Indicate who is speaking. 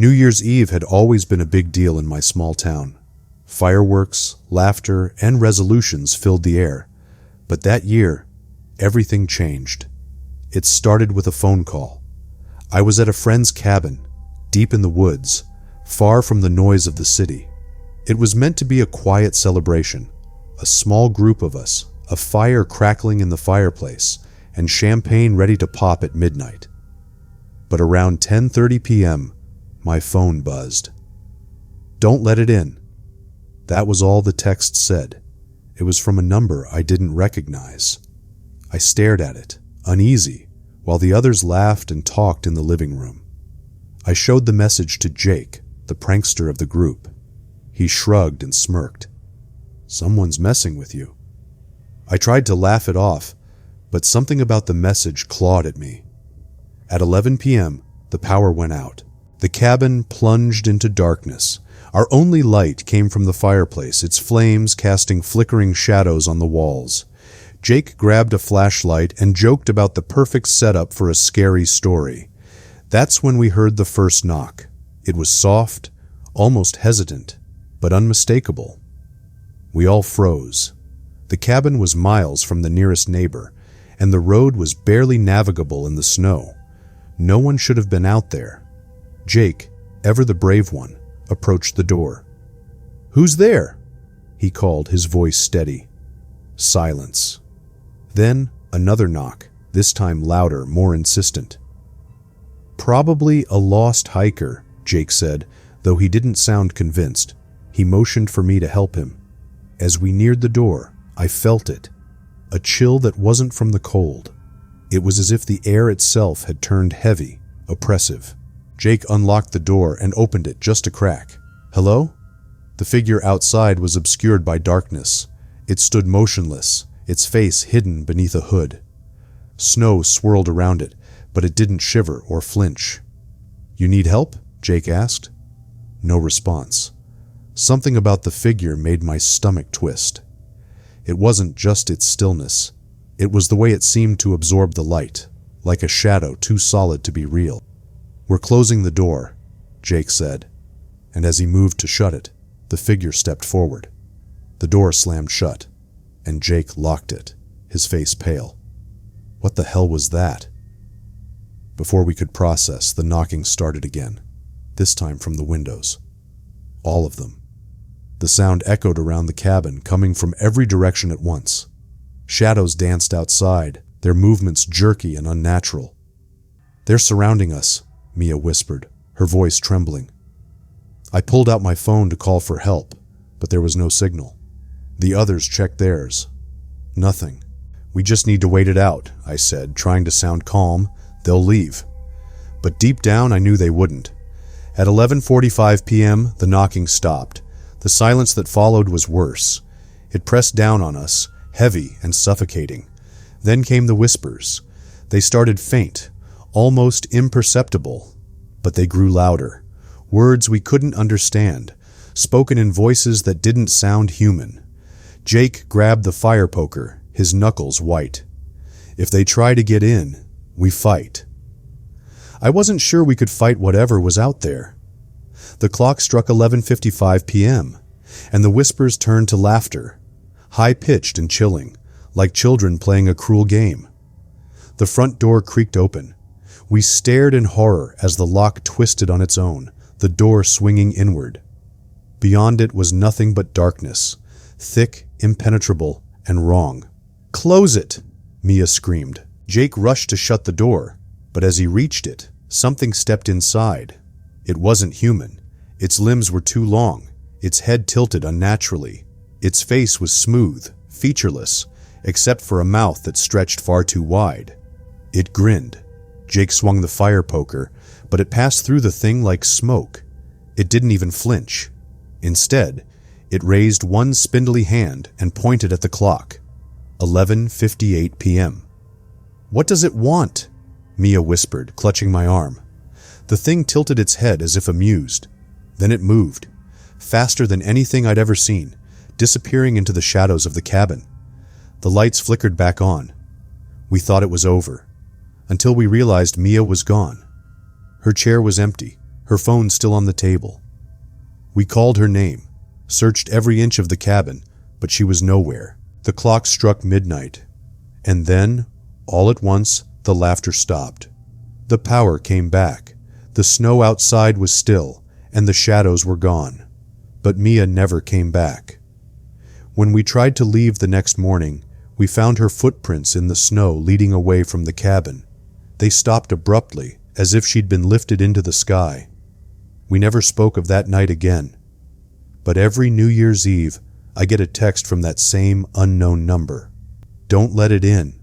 Speaker 1: New Year's Eve had always been a big deal in my small town. Fireworks, laughter, and resolutions filled the air. But that year, everything changed. It started with a phone call. I was at a friend's cabin, deep in the woods, far from the noise of the city. It was meant to be a quiet celebration, a small group of us, a fire crackling in the fireplace, and champagne ready to pop at midnight. But around 10:30 p.m., my phone buzzed. "Don't let it in." That was all the text said. It was from a number I didn't recognize. I stared at it, uneasy, while the others laughed and talked in the living room. I showed the message to Jake, the prankster of the group. He shrugged and smirked. "Someone's messing with you." I tried to laugh it off, but something about the message clawed at me. At 11 p.m., the power went out. The cabin plunged into darkness. Our only light came from the fireplace, its flames casting flickering shadows on the walls. Jake grabbed a flashlight and joked about the perfect setup for a scary story. That's when we heard the first knock. It was soft, almost hesitant, but unmistakable. We all froze. The cabin was miles from the nearest neighbor, and the road was barely navigable in the snow. No one should have been out there. Jake, ever the brave one, approached the door. "Who's there?" he called, his voice steady. Silence. Then another knock, this time louder, more insistent. "Probably a lost hiker," Jake said, though he didn't sound convinced. He motioned for me to help him. As we neared the door, I felt it. A chill that wasn't from the cold. It was as if the air itself had turned heavy, oppressive. Jake unlocked the door and opened it just a crack. "Hello?" The figure outside was obscured by darkness. It stood motionless, its face hidden beneath a hood. Snow swirled around it, but it didn't shiver or flinch. "You need help?" Jake asked. No response. Something about the figure made my stomach twist. It wasn't just its stillness. It was the way it seemed to absorb the light, like a shadow too solid to be real. "We're closing the door," Jake said, and as he moved to shut it, the figure stepped forward. The door slammed shut, and Jake locked it, his face pale. What the hell was that? Before we could process, the knocking started again, this time from the windows. All of them. The sound echoed around the cabin, coming from every direction at once. Shadows danced outside, their movements jerky and unnatural. "They're surrounding us," Mia whispered, her voice trembling. I pulled out my phone to call for help, but there was no signal. The others checked theirs. Nothing. "We just need to wait it out," I said, trying to sound calm. "They'll leave." But deep down I knew they wouldn't. At 11:45 p.m., the knocking stopped. The silence that followed was worse. It pressed down on us, heavy and suffocating. Then came the whispers. They started faint, almost imperceptible, but they grew louder. Words we couldn't understand, spoken in voices that didn't sound human. Jake grabbed the fire poker, his knuckles white. "If they try to get in, we fight." I wasn't sure we could fight whatever was out there. The clock struck 11:55 p.m., and the whispers turned to laughter, high-pitched and chilling, like children playing a cruel game. The front door creaked open. We stared in horror as the lock twisted on its own, the door swinging inward. Beyond it was nothing but darkness, thick, impenetrable, and wrong. "Close it!" Mia screamed. Jake rushed to shut the door, but as he reached it, something stepped inside. It wasn't human. Its limbs were too long, its head tilted unnaturally. Its face was smooth, featureless, except for a mouth that stretched far too wide. It grinned. Jake swung the fire poker, but it passed through the thing like smoke. It didn't even flinch. Instead, it raised one spindly hand and pointed at the clock. 11:58 p.m. "What does it want?" Mia whispered, clutching my arm. The thing tilted its head as if amused. Then it moved, faster than anything I'd ever seen, disappearing into the shadows of the cabin. The lights flickered back on. We thought it was over, until we realized Mia was gone. Her chair was empty, her phone still on the table. We called her name, searched every inch of the cabin, but she was nowhere. The clock struck midnight, and then, all at once, the laughter stopped. The power came back. The snow outside was still, and the shadows were gone. But Mia never came back. When we tried to leave the next morning, we found her footprints in the snow leading away from the cabin. They stopped abruptly, as if she'd been lifted into the sky. We never spoke of that night again. But every New Year's Eve, I get a text from that same unknown number. Don't let it in.